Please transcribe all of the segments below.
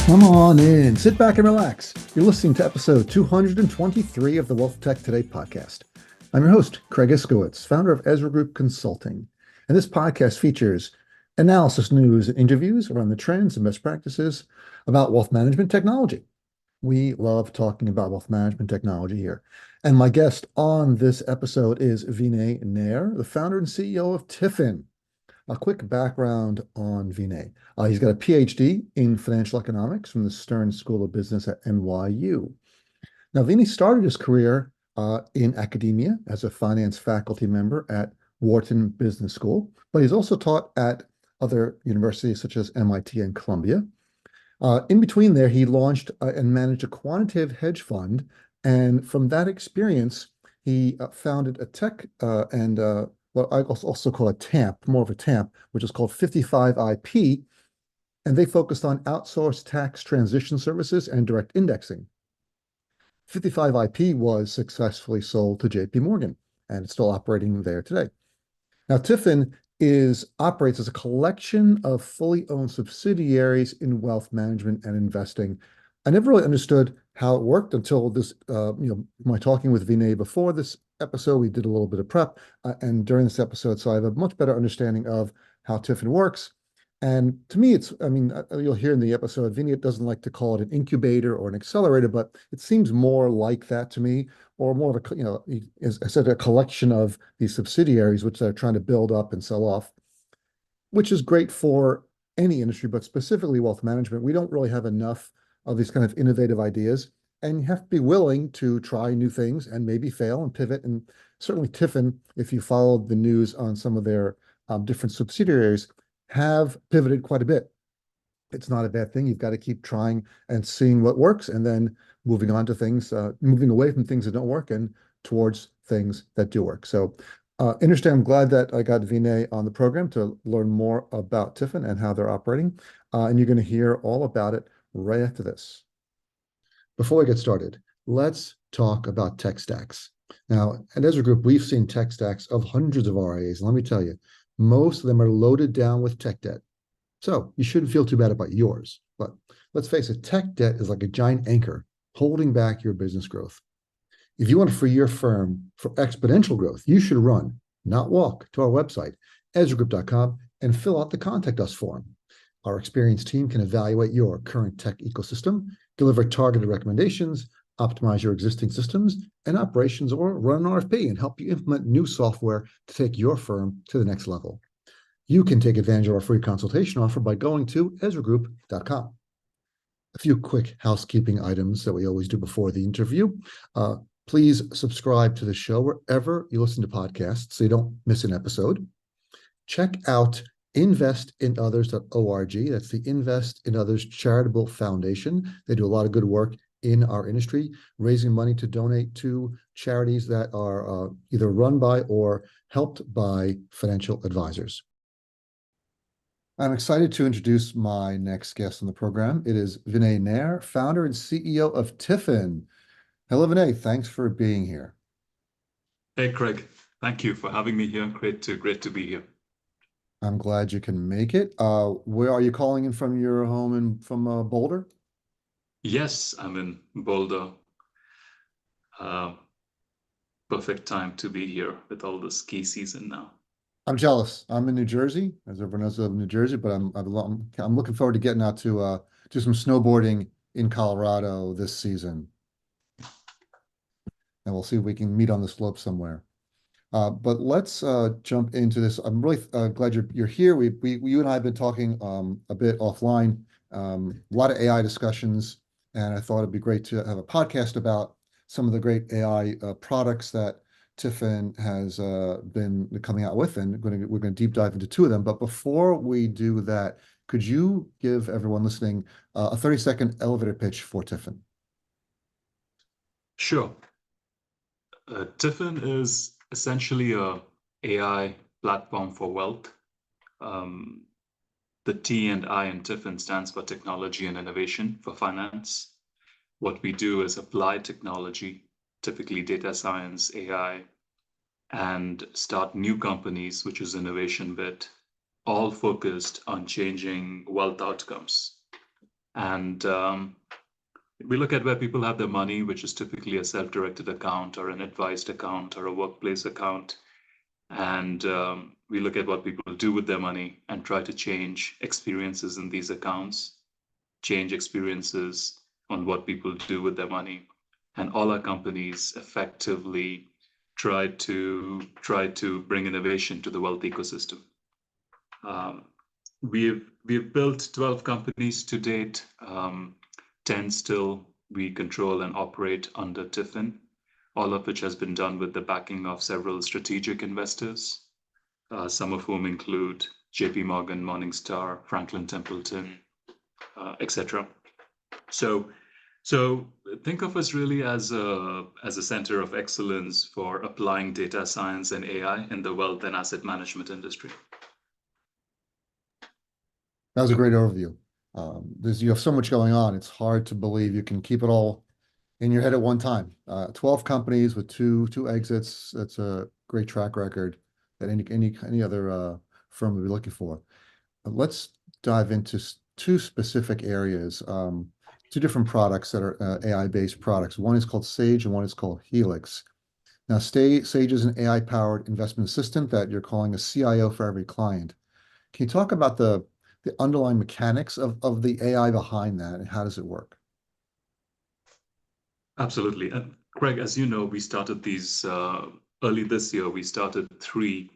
Come on in, sit back and relax. You're listening to episode 223 of the WealthTech Today podcast. I'm your host, Craig Iskowitz, founder of Ezra Group Consulting. And this podcast features analysis, news, and interviews around the trends and best practices about wealth management technology. We love talking about wealth management technology here. And my guest on this episode is Vinay Nair, the founder and CEO of TIFIN. A quick background on Vinay. He's got a PhD in financial economics from the Stern School of Business at NYU. Now, Vinay started his career in academia as a finance faculty member at Wharton Business School, but he's also taught at other universities such as MIT and Columbia. In between there, he launched and managed a quantitative hedge fund. And from that experience, he founded a tech and what I also call a TAMP, more of a TAMP, which is called 55IP. And they focused on outsourced tax transition services and direct indexing. 55IP was successfully sold to JP Morgan, and it's still operating there today. Now, TIFIN operates as a collection of fully owned subsidiaries in wealth management and investing. I never really understood how it worked until this, my talking with Vinay before this episode. We did a little bit of prep, and during this episode, so I have a much better understanding of how TIFIN works. And to me, you'll hear in the episode, Vinay doesn't like to call it an incubator or an accelerator, but it seems more like that to me, or more of a, as I said, a collection of these subsidiaries, which they're trying to build up and sell off, which is great for any industry, but specifically wealth management. We don't really have enough of these kind of innovative ideas, and you have to be willing to try new things and maybe fail and pivot. And certainly TIFIN, if you followed the news on some of their different subsidiaries, have pivoted quite a bit. It's not a bad thing. You've got to keep trying and seeing what works, and then moving on to things, moving away from things that don't work and towards things that do work. So interesting. I'm glad that I got Vinay on the program to learn more about TIFIN and how they're operating. And you're going to hear all about it right after this. Before we get started, let's talk about tech stacks. Now, at Ezra Group, we've seen tech stacks of hundreds of RIAs. And let me tell you, most of them are loaded down with tech debt. So you shouldn't feel too bad about yours. But let's face it, tech debt is like a giant anchor holding back your business growth. If you want to free your firm for exponential growth, you should run, not walk, to our website, ezragroup.com, and fill out the Contact Us form. Our experienced team can evaluate your current tech ecosystem, deliver targeted recommendations, optimize your existing systems and operations, or run an RFP and help you implement new software to take your firm to the next level. You can take advantage of our free consultation offer by going to ezragroup.com. A few quick housekeeping items that we always do before the interview. Please subscribe to the show wherever you listen to podcasts so you don't miss an episode. Check out investinothers.org. That's the Invest in Others Charitable Foundation. They do a lot of good work in our industry, raising money to donate to charities that are either run by or helped by financial advisors. I'm excited to introduce my next guest on the program. It is Vinay Nair, founder and CEO of TIFIN. Hello, Vinay. Thanks for being here. Hey, Craig. Thank you for having me here. Great to be here. I'm glad you can make it. Where are you calling in from? Your home from Boulder? Yes, I'm in Boulder. Perfect time to be here with all the ski season now. I'm jealous. I'm in New Jersey, as everyone knows, I live in New Jersey, but I'm looking forward to getting out to do some snowboarding in Colorado this season, and we'll see if we can meet on the slope somewhere. But let's jump into this. I'm really glad you're here. You and I have been talking a bit offline, a lot of AI discussions, and I thought it'd be great to have a podcast about some of the great AI products that TIFIN has been coming out with, and we're going to deep dive into two of them. But before we do that, could you give everyone listening a 30-second elevator pitch for TIFIN? Sure. TIFIN is essentially a AI platform for wealth. The T and I in TIFIN stands for technology and innovation for finance. What we do is apply technology, typically data science, AI, and start new companies, which is innovation bit, all focused on changing wealth outcomes. And we look at where people have their money, which is typically a self-directed account or an advised account or a workplace account. And we look at what people do with their money and try to change experiences in these accounts, change experiences on what people do with their money. And all our companies effectively try to bring innovation to the wealth ecosystem. We've built 12 companies to date. 10 still we control and operate under TIFIN, all of which has been done with the backing of several strategic investors, some of whom include JP Morgan, Morningstar, Franklin Templeton, etc. So think of us really as a center of excellence for applying data science and AI in the wealth and asset management industry. That was a great overview. You have so much going on. It's hard to believe you can keep it all in your head at one time. 12 companies with two exits. That's a great track record that any other firm would be looking for. Let's dive into two specific areas, two different products that are AI-based products. One is called Sage and one is called Helix. Now, Sage is an AI-powered investment assistant that you're calling a CIO for every client. Can you talk about the underlying mechanics of the AI behind that and how does it work? Absolutely. And Craig, as you know, we started these early this year. We started 3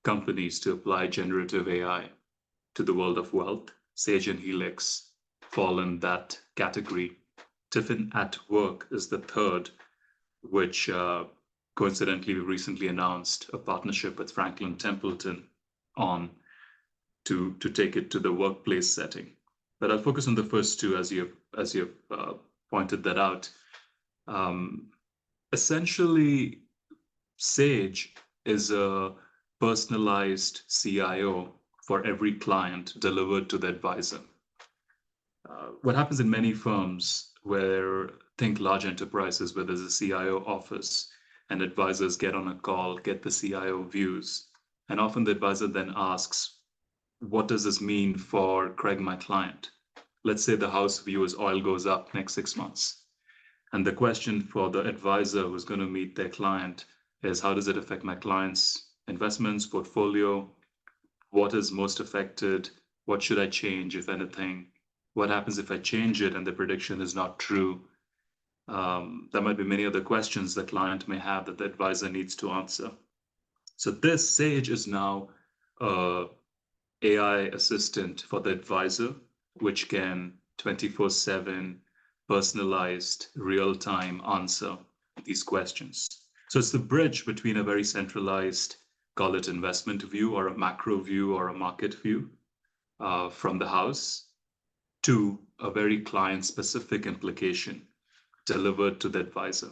companies to apply generative AI to the world of wealth. Sage and Helix fall in that category. TIFIN at Work is the third, which coincidentally we recently announced a partnership with Franklin Templeton on to take it to the workplace setting. But I'll focus on the first two as you've pointed that out. Essentially, Sage is a personalized CIO for every client delivered to the advisor. What happens in many firms think large enterprises where there's a CIO office and advisors get on a call, get the CIO views, and often the advisor then asks, what does this mean for Craig, my client? Let's say the house view is oil goes up next 6 months. And the question for the advisor who's going to meet their client is, how does it affect my client's investments, portfolio? What is most affected? What should I change, if anything? What happens if I change it and the prediction is not true? There might be many other questions the client may have that the advisor needs to answer. So this Sage is now an AI assistant for the advisor, which can 24/7 personalized real-time answer these questions. So it's the bridge between a very centralized, call it investment view or a macro view or a market view from the house to a very client-specific implication delivered to the advisor.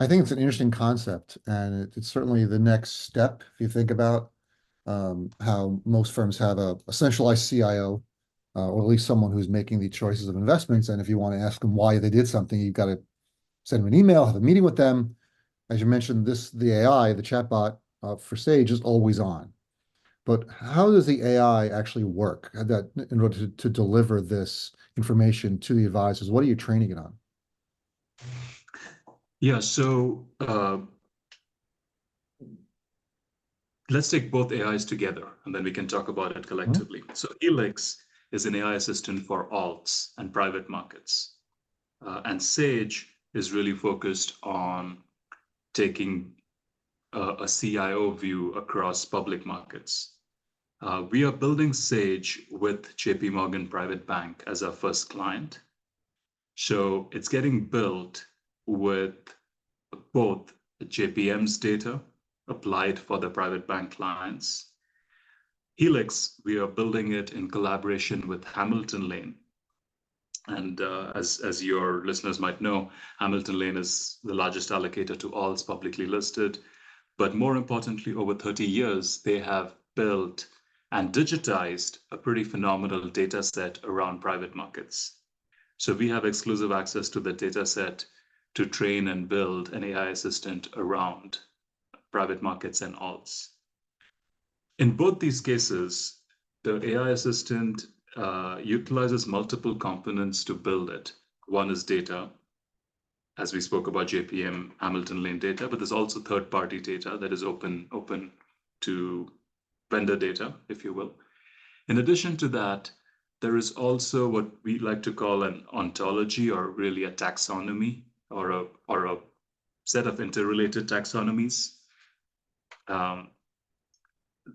I think it's an interesting concept, and it's certainly the next step if you think about how most firms have a centralized CIO, or at least someone who's making the choices of investments. And if you want to ask them why they did something, you've got to send them an email, have a meeting with them. As you mentioned, the AI, the chatbot for Sage is always on. But how does the AI actually work in order to deliver this information to the advisors? What are you training it on? Yeah, so let's take both AIs together, and then we can talk about it collectively. So Helix is an AI assistant for alts and private markets. And Sage is really focused on taking a CIO view across public markets. We are building Sage with JP Morgan Private Bank as our first client. So it's getting built with both JPM's data applied for the private bank clients. Helix, we are building it in collaboration with Hamilton Lane. And as your listeners might know, Hamilton Lane is the largest allocator to alts publicly listed. But more importantly, over 30 years, they have built and digitized a pretty phenomenal data set around private markets. So we have exclusive access to the data set to train and build an AI assistant around private markets and alts. In both these cases, The AI assistant utilizes multiple components to build it. One is data, as we spoke about JPM Hamilton Lane data, but there's also third-party data that is open to vendor data, if you will. In addition to that, there is also what we like to call an ontology, or really a taxonomy, or a set of interrelated taxonomies,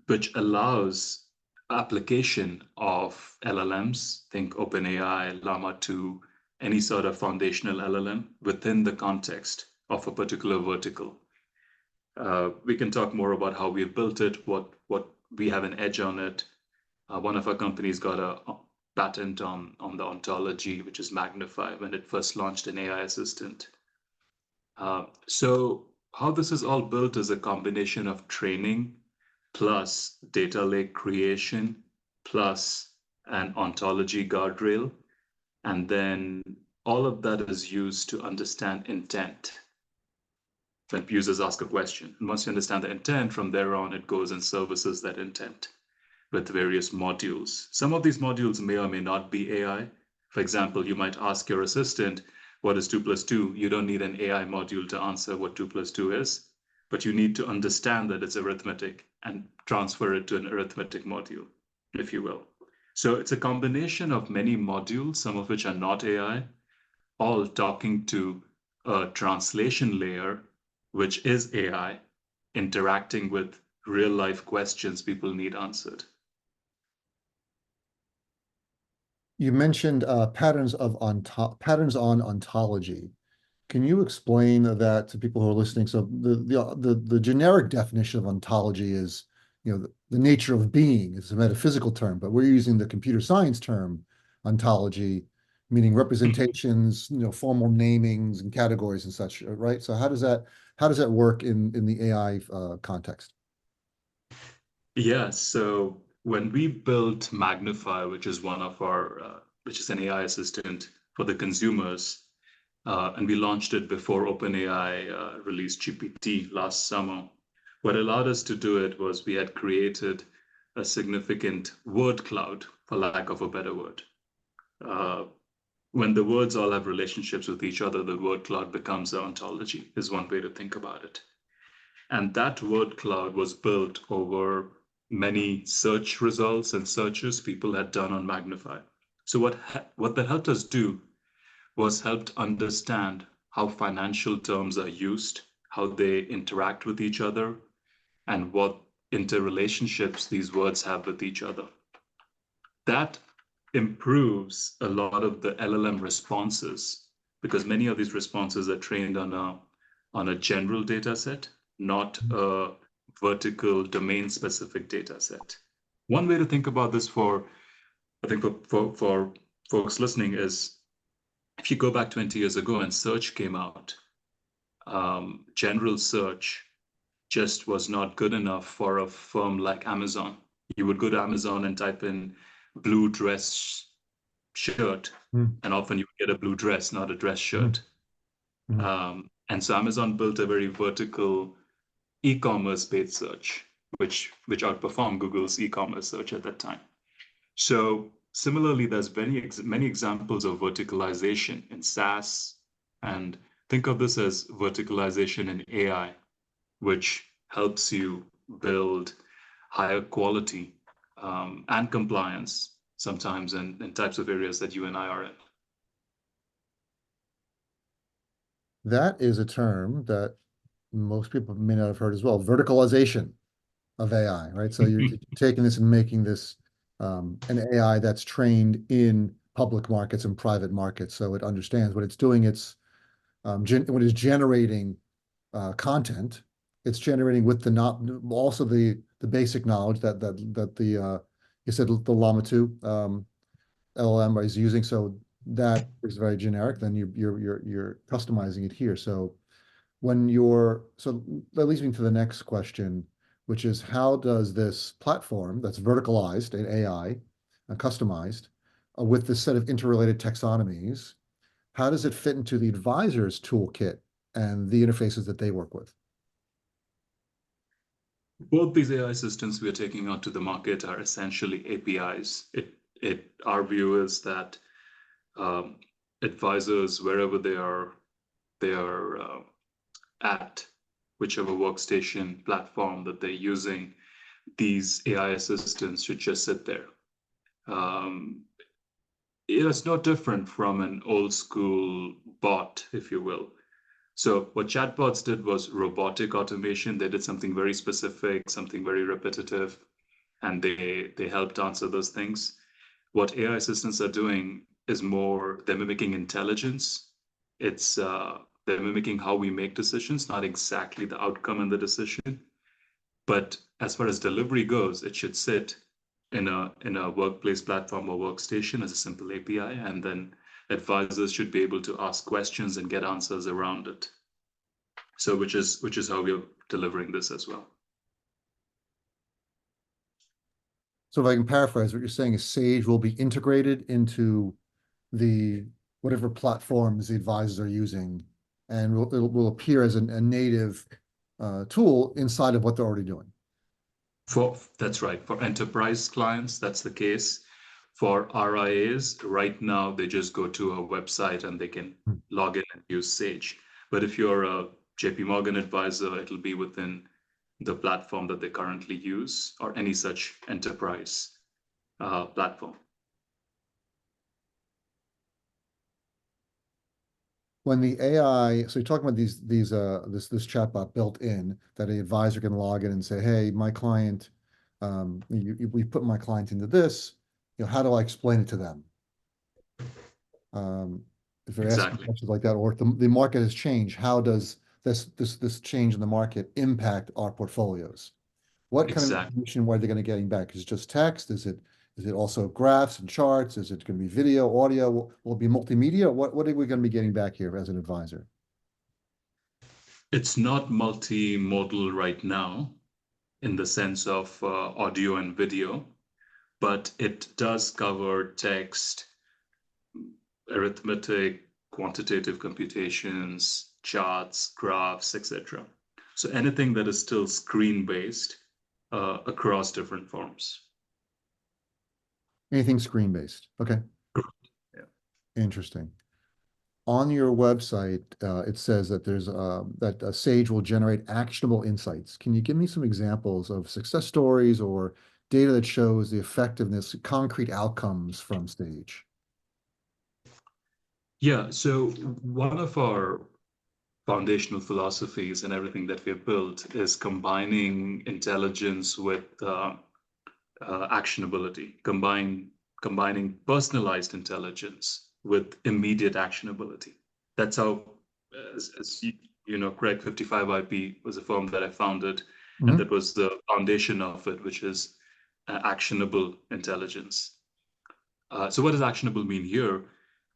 which allows application of LLMs, think OpenAI, Llama 2, any sort of foundational LLM within the context of a particular vertical. We can talk more about how we've built it, what we have an edge on it. One of our companies got a patent on the ontology, which is Magnify, when it first launched an AI assistant. So how this is all built is a combination of training plus data lake creation plus an ontology guardrail. And then all of that is used to understand intent when users ask a question. And once you understand the intent, from there on, it goes and services that intent with various modules. Some of these modules may or may not be AI. For example, you might ask your assistant, what is 2 plus 2? You don't need an AI module to answer what 2 plus 2 is, but you need to understand that it's arithmetic and transfer it to an arithmetic module, if you will. So it's a combination of many modules, some of which are not AI, all talking to a translation layer, which is AI, interacting with real life questions people need answered. You mentioned patterns on ontology. Can you explain that to people who are listening? So the generic definition of ontology is, the nature of being. It's a metaphysical term, but we're using the computer science term ontology, meaning representations, formal namings and categories and such, right? So how does that work in the AI context? Yeah, so when we built Magnify, which is one of our, which is an AI assistant for the consumers, and we launched it before OpenAI released GPT last summer. What allowed us to do it was we had created a significant word cloud, for lack of a better word. When the words all have relationships with each other, the word cloud becomes an ontology, is one way to think about it. And that word cloud was built over many search results and searches people had done on Magnify. So what that helped us do was helped understand how financial terms are used, how they interact with each other, and what interrelationships these words have with each other. That improves a lot of the LLM responses, because many of these responses are trained on a general data set, not a vertical domain-specific data set. One way to think about this for folks listening is, if you go back 20 years ago and search came out, general search just was not good enough for a firm like Amazon. You would go to Amazon and type in blue dress shirt, and often you would get a blue dress, not a dress shirt. And so Amazon built a very vertical e-commerce based search, which outperformed Google's e-commerce search at that time. So similarly, there's many examples of verticalization in SaaS, and think of this as verticalization in AI, which helps you build higher quality and compliance sometimes in types of areas that you and I are in. That is a term that most people may not have heard as well, verticalization of AI, right? So you're taking this and making this an AI that's trained in public markets and private markets, so it understands what it's doing. It's when it's generating content, it's generating with also the basic knowledge that the you said the Llama 2 LLM is using. So that is very generic. Then you're customizing it here. So that leads me to the next question, which is, how does this platform that's verticalized in AI and customized with this set of interrelated taxonomies, how does it fit into the advisor's toolkit and the interfaces that they work with? Both these AI systems we are taking out to the market are essentially APIs. Our view is that um, advisors, wherever they are at, whichever workstation platform that they're using, these AI assistants should just sit there. Um, it's no different from an old school bot, if you will. So what chatbots did was robotic automation. They did something very specific, something very repetitive, and they helped answer those things. What AI assistants are doing is more, they're mimicking intelligence. It's they're mimicking how we make decisions, not exactly the outcome and the decision. But as far as delivery goes, it should sit in a workplace platform or workstation as a simple API, and then advisors should be able to ask questions and get answers around it. So which is how we're delivering this as well. So if I can paraphrase, what you're saying is Sage will be integrated into the whatever platforms the advisors are using, and it will appear as a native tool inside of what they're already doing. That's right. For enterprise clients, that's the case. For RIAs, right now they just go to a website and they can log in and use Sage. But if you're a JP Morgan advisor, it'll be within the platform that they currently use or any such enterprise platform. When the AI, so you're talking about this chatbot built in that an advisor can log in and say, hey, my client, we put my client into this, how do I explain it to them? If they're asking Exactly. questions like that, or if the market has changed, how does this change in the market impact our portfolios? What kind of Exactly. information are they going to getting back? Is it just text? Is it also graphs and charts? Is it going to be video, audio? Will it be multimedia? What are we going to be getting back here as an advisor? It's not multimodal right now in the sense of audio and video, but it does cover text, arithmetic, quantitative computations, charts, graphs, etc. So anything that is still screen-based across different forms. Anything screen-based. Okay, Yeah. interesting. On your website, it says that Sage will generate actionable insights. Can you give me some examples of success stories or data that shows the effectiveness, concrete outcomes from Sage? Yeah, so one of our foundational philosophies and everything that we have built is combining intelligence with actionability, combining personalized intelligence with immediate actionability. That's how, as you know, Craig 55 IP was a firm that I founded, and that was the foundation of it, which is actionable intelligence. So what does actionable mean here?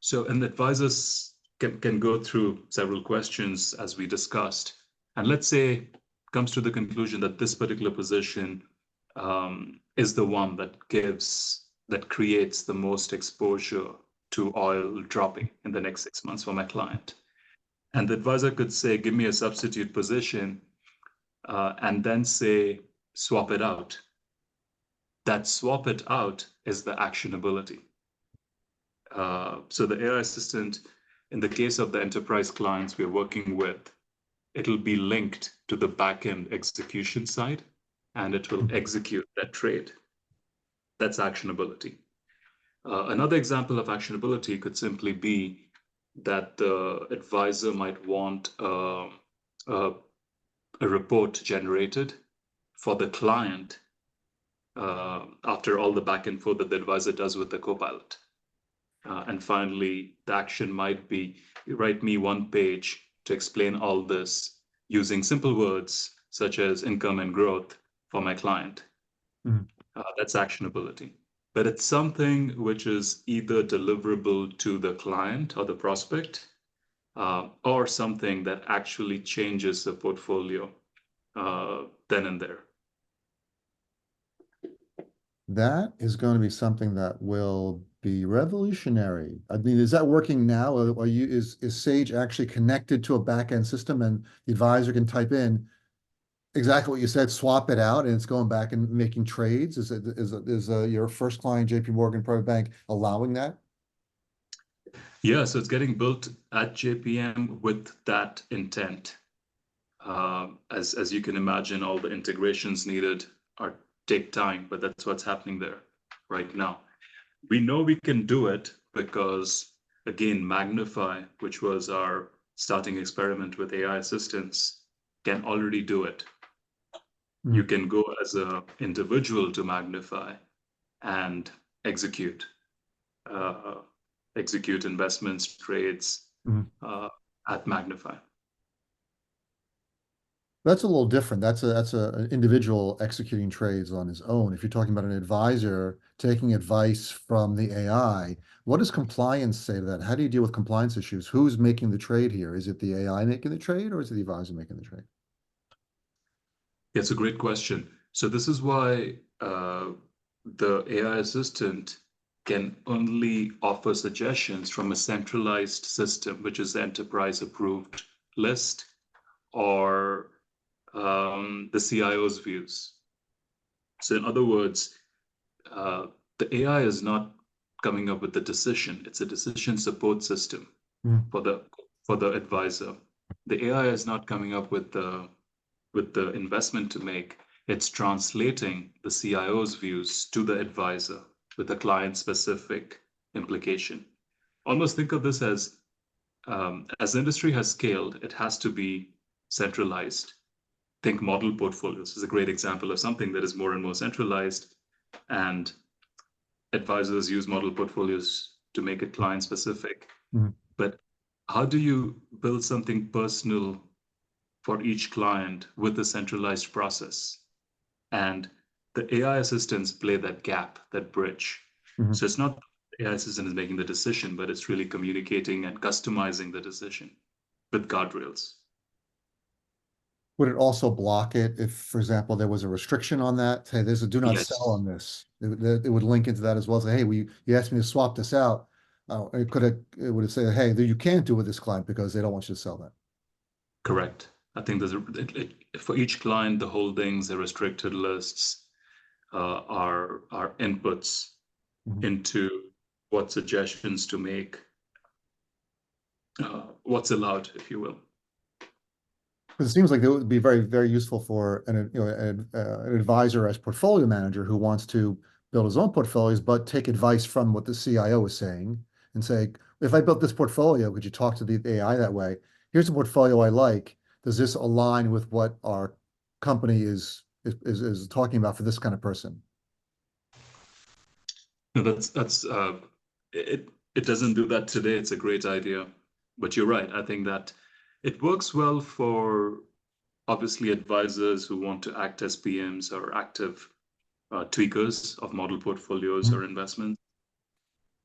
So an advisors can go through several questions as we discussed, and let's say comes to the conclusion that this particular position is the one that creates the most exposure to oil dropping in the next 6 months for my client. And the advisor could say, give me a substitute position, and then say, swap it out. That swap it out is the actionability. So the AI assistant, in the case of the enterprise clients we're working with, it'll be linked to the backend execution side, and it will execute that trade. That's actionability. Another example of actionability could simply be that the advisor might want a report generated for the client after all the back and forth that the advisor does with the copilot. And finally, the action might be write me one page to explain all this using simple words such as income and growth for my client. That's actionability. But it's something which is either deliverable to the client or the prospect, or something that actually changes the portfolio then and there. That is going to be something that will be revolutionary. I mean, is that working now? Or is Sage actually connected to a back-end system and the advisor can type in, exactly what you said, swap it out and it's going back and making trades? Is your first client, JP Morgan Private Bank, allowing that? Yeah, so it's getting built at JPM with that intent. As you can imagine, all the integrations needed are take time, but that's what's happening there right now. We know we can do it because, again, Magnify, which was our starting experiment with AI assistants, can already do it. Mm. You can go as an individual to Magnify and execute, uh, execute investments, trades Mm. uh, at Magnify. That's a little different. That's an individual executing trades on his own. If you're talking about an advisor taking advice from the AI, what does compliance say to that? How do you deal with compliance issues? Who's making the trade here? Is it the AI making the trade or is it the advisor making the trade? It's a great question. So this is why the AI assistant can only offer suggestions from a centralized system, which is the enterprise approved list or the CIO's views. So in other words, uh, the AI is not coming up with the decision. It's a decision support system Mm. for the advisor. The AI is not coming up with the investment to make. It's translating the CIO's views to the advisor with a client-specific implication. Almost think of this as the industry has scaled, it has to be centralized. Think model portfolios is a great example of something that is more and more centralized, and advisors use model portfolios to make it client-specific. Mm. But how do you build something personal for each client with a centralized process? And the AI assistants play that gap, that bridge. Mhm. So it's not the AI assistant is making the decision, but it's really communicating and customizing the decision with guardrails. Would it also block it if, for example, there was a restriction on that? Hey, there's a do not sell Yes, on this. It would link into that as well. Say, hey, you asked me to swap this out. It would say, hey, you can't do with this client because they don't want you to sell that. correct. I think for each client, the holdings, the restricted lists are inputs Mhm. into what suggestions to make, what's allowed, if you will. Because it seems like it would be very, very useful for an advisor as portfolio manager who wants to build his own portfolios, but take advice from what the CIO is saying and say, if I built this portfolio, could you talk to the AI that way? Here's a portfolio I like. Does this align with what our company is talking about for this kind of person? No, that's it doesn't do that today. It's a great idea, but you're right. I think that it works well for obviously advisors who want to act as PMs or active tweakers of model portfolios Mhm. or investments.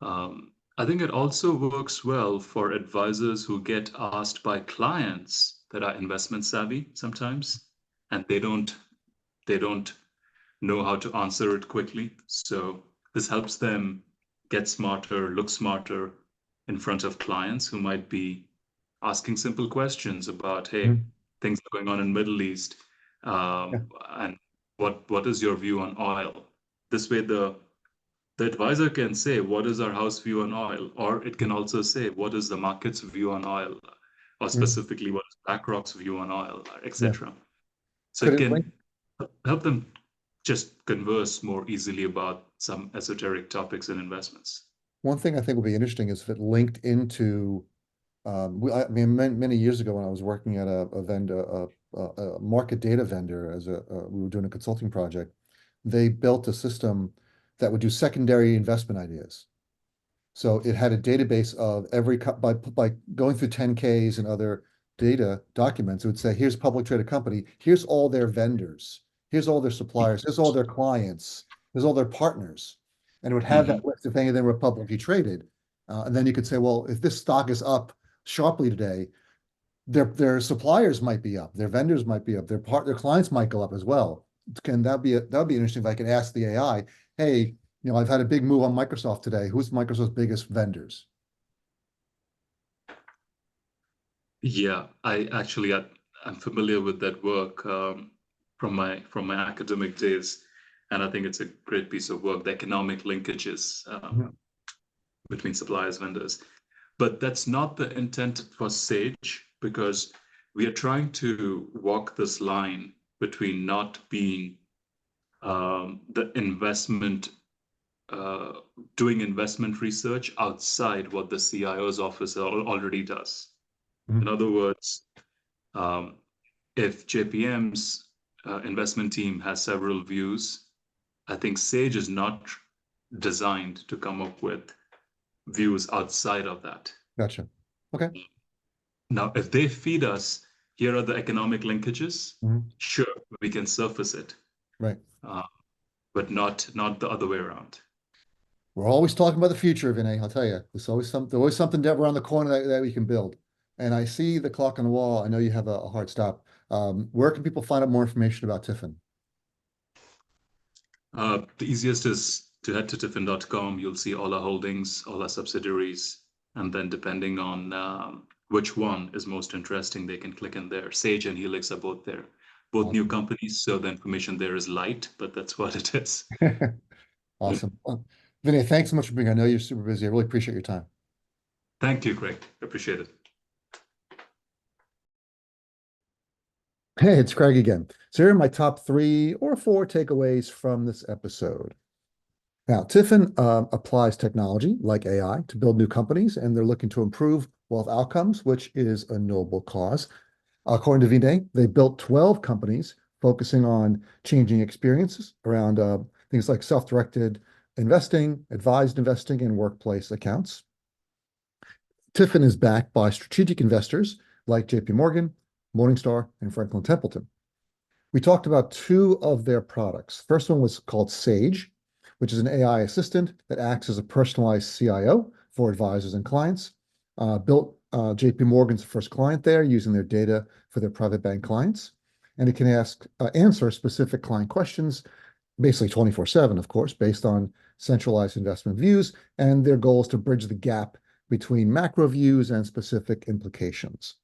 I think it also works well for advisors who get asked by clients that are investment savvy sometimes, and they don't know how to answer it quickly. So this helps them get smarter, look smarter in front of clients who might be asking simple questions about, hey, Mhm. things are going on in Middle East, Yeah. and what is your view on oil? This way, the advisor can say, what is our house view on oil? Or it can also say, what is the market's view on oil? Or Mhm. specifically, what is BlackRock's view on oil, Yeah. etc. So Could it it link? can help them just converse more easily about some esoteric topics and investments. One thing I think would be interesting is if it linked into I mean, many years ago when I was working at a vendor, a market data vendor, we were doing a consulting project, they built a system that would do secondary investment ideas. So it had a database of by going through 10Ks and other data documents, it would say, here's public traded company, here's all their vendors, here's all their suppliers, here's all their clients, here's all their partners. And it would have Mhm. that list if any of them were publicly traded. And then you could say, well, if this stock is up sharply today, their suppliers might be up, their vendors might be up, their clients might go up as well. Can that would be interesting if I could ask the AI, hey, I've had a big move on Microsoft today. Who's Microsoft's biggest vendors? Yeah, I'm familiar with that work. from my academic days, and I think it's a great piece of work. The economic linkages between suppliers, vendors, but that's not the intent for Sage, because we are trying to walk this line between not being the investment, doing investment research outside what the CIO's office already does. In other words, if JPM's investment team has several views, I think Sage is not designed to come up with views outside of that. Gotcha. Okay. Now, if they feed us, here are the economic linkages, sure, we can surface it. Right. But not the other way around. We're always talking about the future, Vinay. I'll tell you, there's always something around the corner that we can build. And I see the clock on the wall. I know you have a hard stop. Where can people find out more information about TIFIN? The easiest is to head to TIFIN.com. You'll see all our holdings, all our subsidiaries, and then depending on which one is most interesting, they can click in there. Sage and Helix are both there. Both new companies, so the information there is light, but that's what it is. Awesome. Vinay, thanks so much for being here. I know you're super busy. I really appreciate your time. Thank you, Greg. Appreciate it. Hey, it's Craig again. So here are my top 3 or 4 takeaways from this episode. Now, TIFIN applies technology like AI to build new companies, and they're looking to improve wealth outcomes, which is a noble cause. According to Vinay, they built 12 companies focusing on changing experiences around things like self-directed investing, advised investing, and workplace accounts. TIFIN is backed by strategic investors like JP Morgan, Morningstar, and Franklin Templeton. We talked about 2 of their products. First one was called Sage, which is an AI assistant that acts as a personalized CIO for advisors and clients. Built JP Morgan's first client there using their data for their private bank clients. And it can answer specific client questions, basically 24/7, of course, based on centralized investment views. And their goal is to bridge the gap between macro views and specific implications.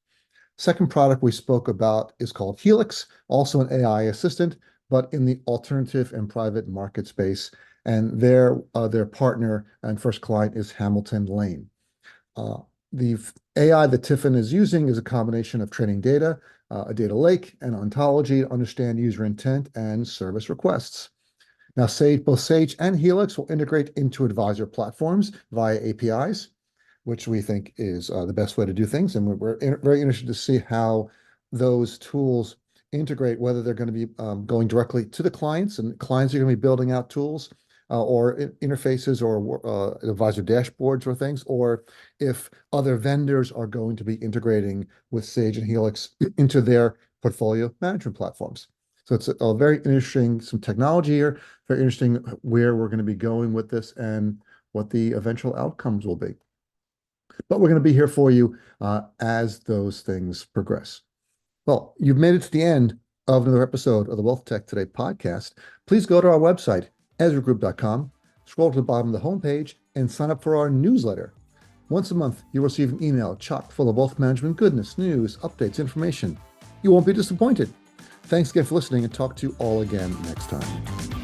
Second product we spoke about is called Helix, also an AI assistant, but in the alternative and private market space. And their partner and first client is Hamilton Lane. The AI that TIFIN is using is a combination of training data, a data lake, and ontology to understand user intent and service requests. Now, both Sage and Helix will integrate into advisor platforms via APIs, which we think is the best way to do things. And we're very interested to see how those tools integrate, whether they're going to be going directly to the clients, and clients are going to be building out tools or interfaces or advisor dashboards or things, or if other vendors are going to be integrating with Sage and Helix into their portfolio management platforms. So it's a very interesting, some technology here, very interesting where we're going to be going with this and what the eventual outcomes will be. But we're going to be here for you as those things progress. Well, you've made it to the end of another episode of the WealthTech Today podcast. Please go to our website, EzraGroup.com, scroll to the bottom of the homepage, and sign up for our newsletter. Once a month, you'll receive an email chock full of wealth management goodness, news, updates, information. You won't be disappointed. Thanks again for listening, and talk to you all again next time.